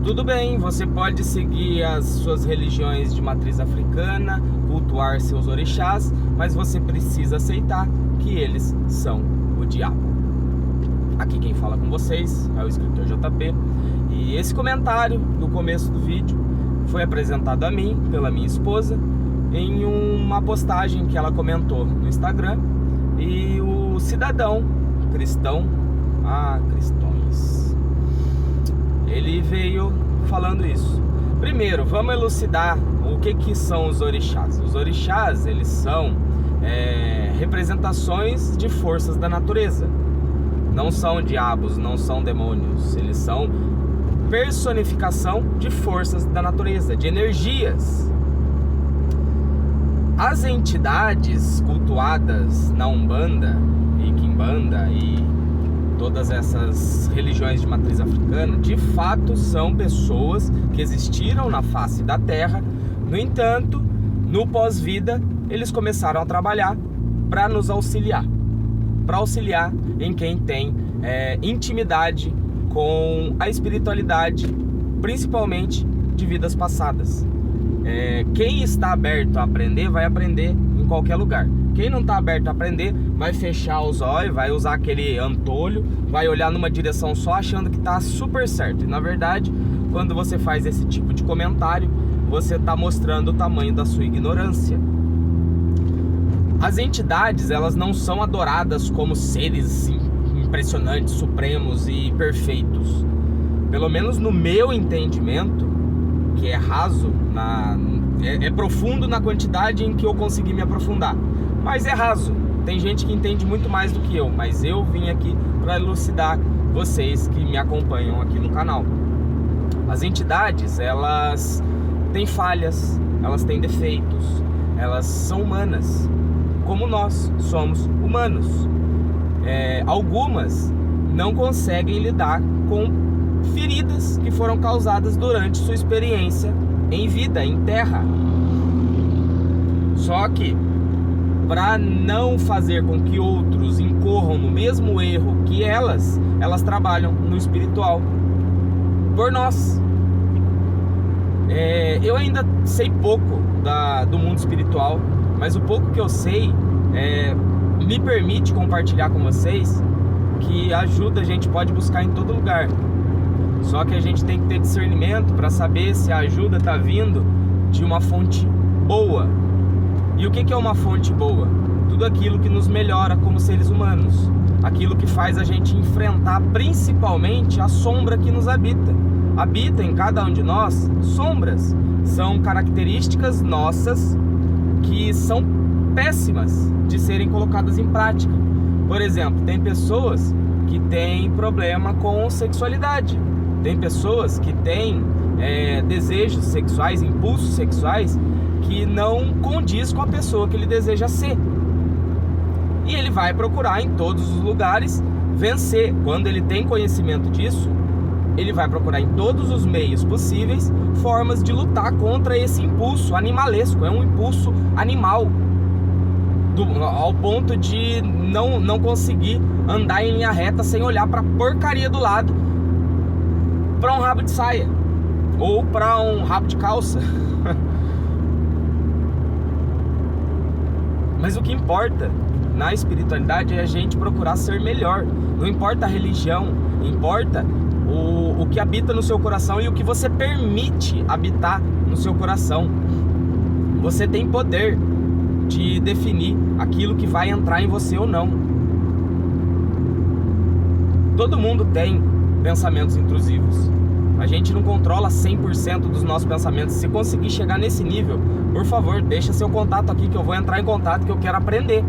Tudo bem, você pode seguir as suas religiões de matriz africana, cultuar seus orixás, mas você precisa aceitar que eles são o diabo. Aqui quem fala com vocês é o escritor JP, e esse comentário do começo do vídeo foi apresentado a mim pela minha esposa em uma postagem que ela comentou no Instagram, e o cidadão cristão, cristões, ele veio falando isso. Primeiro, vamos elucidar o que são os orixás. Os orixás, eles são representações de forças da natureza. Não são diabos, não são demônios. Eles são personificação de forças da natureza, de energias. As entidades cultuadas na Umbanda e Quimbanda e todas essas religiões de matriz africana, de fato são pessoas que existiram na face da Terra. No entanto, no pós-vida, eles começaram a trabalhar para nos auxiliar, em quem tem intimidade com a espiritualidade, principalmente de vidas passadas. Quem está aberto a aprender, vai aprender em qualquer lugar. Quem não está aberto a aprender, vai fechar os olhos, vai usar aquele antolho, vai olhar numa direção só, achando que está super certo. E na verdade, quando você faz esse tipo de comentário, você está mostrando o tamanho da sua ignorância. As entidades, elas não são adoradas como seres impressionantes, supremos e perfeitos. Pelo menos no meu entendimento, que é raso, é profundo na quantidade em que eu consegui me aprofundar, mas é raso. Tem gente que entende muito mais do que eu, mas eu vim aqui para elucidar vocês que me acompanham aqui no canal. As entidades, elas têm falhas, elas têm defeitos, elas são humanas, como nós somos humanos. Algumas não conseguem lidar com feridas que foram causadas durante sua experiência em vida, em terra. Só que, para não fazer com que outros incorram no mesmo erro que elas trabalham no espiritual por nós. Eu ainda sei pouco do mundo espiritual, mas o pouco que eu sei me permite compartilhar com vocês que ajuda a gente pode buscar em todo lugar. Só que a gente tem que ter discernimento para saber se a ajuda está vindo de uma fonte boa. E o que é uma fonte boa? Tudo aquilo que nos melhora como seres humanos. Aquilo que faz a gente enfrentar principalmente a sombra que nos habita. Habita em cada um de nós sombras. São características nossas que são péssimas de serem colocadas em prática. Por exemplo, tem pessoas que têm problema com sexualidade. Tem pessoas que têm desejos sexuais, impulsos sexuais, que não condiz com a pessoa que ele deseja ser. E ele vai procurar em todos os lugares vencer. Quando ele tem conhecimento disso, ele vai procurar em todos os meios possíveis formas de lutar contra esse impulso animalesco. É um impulso animal, ao ponto de não conseguir andar em linha reta sem olhar para a porcaria do lado, para um rabo de saia ou para um rabo de calça. Mas o que importa na espiritualidade é a gente procurar ser melhor. Não importa a religião, importa o que habita no seu coração e o que você permite habitar no seu coração. Você tem poder de definir aquilo que vai entrar em você ou não. Todo mundo tem pensamentos intrusivos. A gente não controla 100% dos nossos pensamentos. Se conseguir chegar nesse nível, por favor, deixa seu contato aqui que eu vou entrar em contato, que eu quero aprender.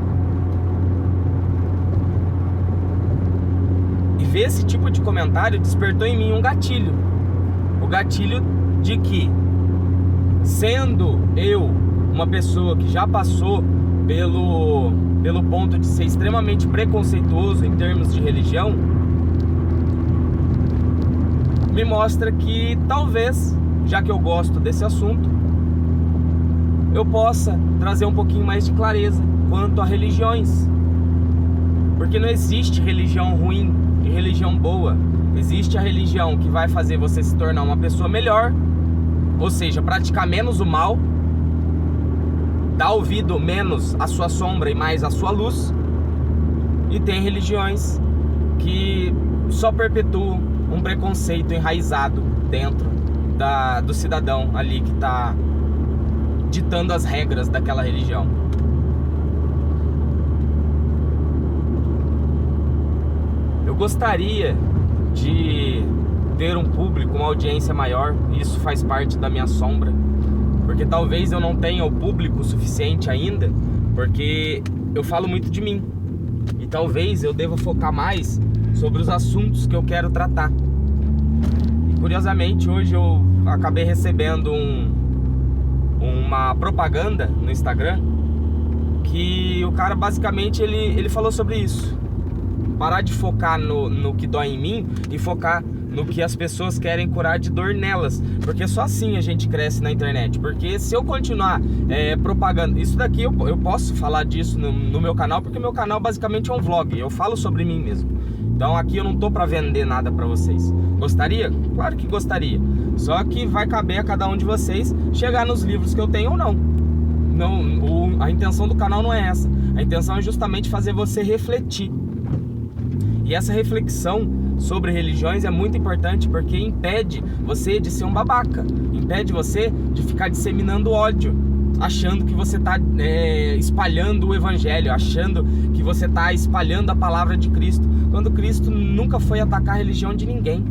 E ver esse tipo de comentário despertou em mim um gatilho. O gatilho de que, sendo eu uma pessoa que já passou pelo ponto de ser extremamente preconceituoso em termos de religião, me mostra que talvez, já que eu gosto desse assunto, eu possa trazer um pouquinho mais de clareza quanto a religiões. Porque não existe religião ruim e religião boa. Existe a religião que vai fazer você se tornar uma pessoa melhor, ou seja, praticar menos o mal, dar ouvido menos à sua sombra e mais à sua luz. E tem religiões que só perpetuam um preconceito enraizado dentro do cidadão ali que está ditando as regras daquela religião. Eu gostaria de ter um público, uma audiência maior. Isso faz parte da minha sombra, porque talvez eu não tenha o público suficiente ainda, porque eu falo muito de mim. E talvez eu deva focar mais sobre os assuntos que eu quero tratar. E curiosamente, hoje eu acabei recebendo uma propaganda no Instagram, que o cara basicamente ele falou sobre isso. Parar de focar no que dói em mim e focar no que as pessoas querem curar de dor nelas, porque só assim a gente cresce na internet. Porque se eu continuar propagando isso daqui, eu posso falar disso no meu canal, porque meu canal basicamente é um vlog, eu falo sobre mim mesmo. Então aqui eu não tô pra vender nada pra vocês. Gostaria? Claro que gostaria. Só que vai caber a cada um de vocês chegar nos livros que eu tenho ou não. A intenção do canal não é essa. A intenção é justamente fazer você refletir. E essa reflexão sobre religiões é muito importante, porque impede você de ser um babaca, impede você de ficar disseminando ódio, achando que você está espalhando o evangelho, achando que você está espalhando a palavra de Cristo, quando Cristo nunca foi atacar a religião de ninguém.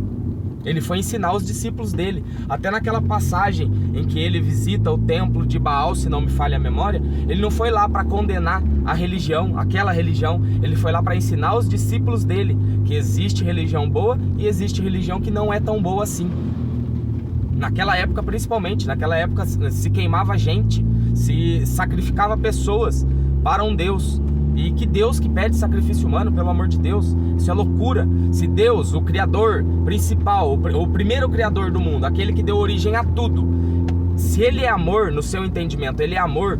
Ele foi ensinar os discípulos dele. Até naquela passagem em que ele visita o templo de Baal, se não me falha a memória, ele não foi lá para condenar a religião, aquela religião. Ele foi lá para ensinar os discípulos dele que existe religião boa e existe religião que não é tão boa assim. Naquela época, principalmente, naquela época se queimava gente, se sacrificava pessoas para um Deus. E que Deus que pede sacrifício humano, pelo amor de Deus? Isso é loucura. Se Deus, o Criador principal, o primeiro Criador do mundo, aquele que deu origem a tudo, se Ele é amor, no seu entendimento, Ele é amor,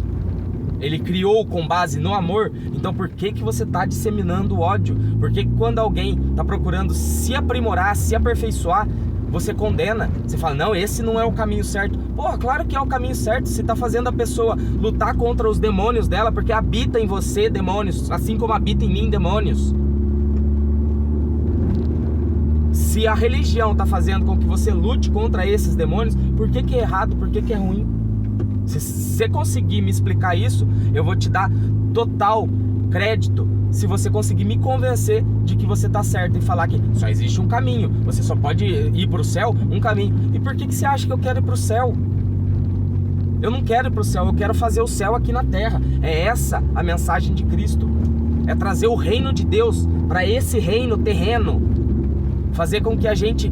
Ele criou com base no amor, então por que você está disseminando ódio? Por que quando alguém está procurando se aprimorar, se aperfeiçoar, você condena? Você fala, não, esse não é o caminho certo. Porra, claro que é o caminho certo. Se está fazendo a pessoa lutar contra os demônios dela, porque habita em você demônios, assim como habita em mim demônios. Se a religião está fazendo com que você lute contra esses demônios, por que é errado? Por que é ruim? Se você conseguir me explicar isso, eu vou te dar total crédito. Se você conseguir me convencer de que você está certo e falar que só existe um caminho, você só pode ir para o céu, um caminho. E por que você acha que eu quero ir para o céu? Eu não quero ir para o céu, eu quero fazer o céu aqui na terra. É essa a mensagem de Cristo. É trazer o reino de Deus para esse reino terreno. Fazer com que a gente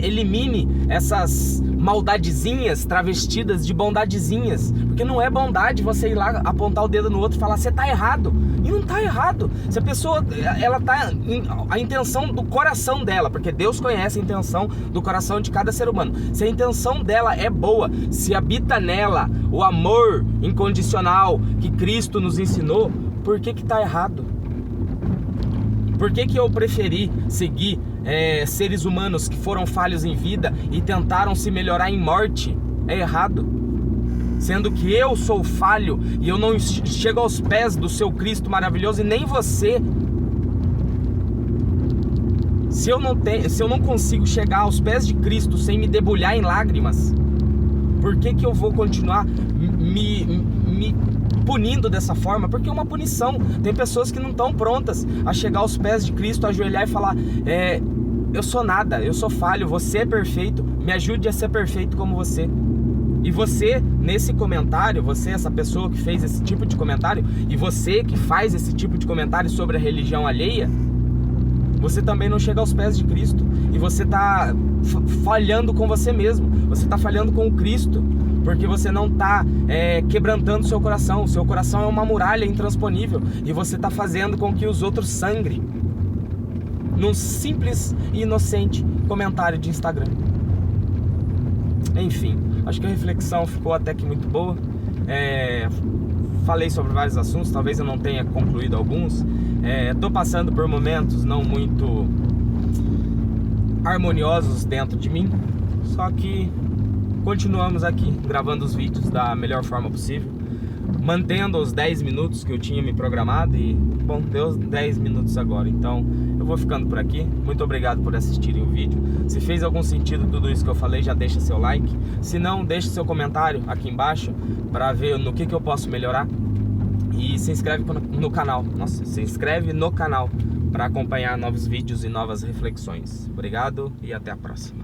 elimine essas maldadezinhas travestidas de bondadezinhas. Porque não é bondade você ir lá apontar o dedo no outro e falar, você tá errado. E não tá errado. Se a pessoa, ela tá a intenção do coração dela, porque Deus conhece a intenção do coração de cada ser humano. Se a intenção dela é boa, se habita nela o amor incondicional que Cristo nos ensinou, por que tá errado? Por que eu preferi seguir seres humanos que foram falhos em vida e tentaram se melhorar em morte? É errado. Sendo que eu sou falho e eu não chego aos pés do seu Cristo maravilhoso e nem você. Se eu não consigo chegar aos pés de Cristo sem me debulhar em lágrimas, por que eu vou continuar me punindo dessa forma? Porque é uma punição. Tem pessoas que não estão prontas a chegar aos pés de Cristo, ajoelhar e falar, eu sou nada, eu sou falho, você é perfeito, me ajude a ser perfeito como você. E você, nesse comentário, você, essa pessoa que fez esse tipo de comentário, e você que faz esse tipo de comentário sobre a religião alheia, você também não chega aos pés de Cristo. E você está falhando com você mesmo, você está falhando com o Cristo, porque você não está quebrantando seu coração. Seu coração é uma muralha intransponível, e você está fazendo com que os outros sangrem num simples e inocente comentário de Instagram. Enfim, acho que a reflexão ficou até que muito boa. Falei sobre vários assuntos, talvez eu não tenha concluído alguns. Estou passando por momentos não muito harmoniosos dentro de mim. Só que continuamos aqui gravando os vídeos da melhor forma possível, mantendo os 10 minutos que eu tinha me programado. E, bom, deu 10 minutos agora. Então eu vou ficando por aqui. Muito obrigado por assistirem o vídeo. Se fez algum sentido tudo isso que eu falei, já deixa seu like. Se não, deixa seu comentário aqui embaixo para ver no que eu posso melhorar. E se inscreve no canal. Nossa, se inscreve no canal para acompanhar novos vídeos e novas reflexões. Obrigado e até a próxima.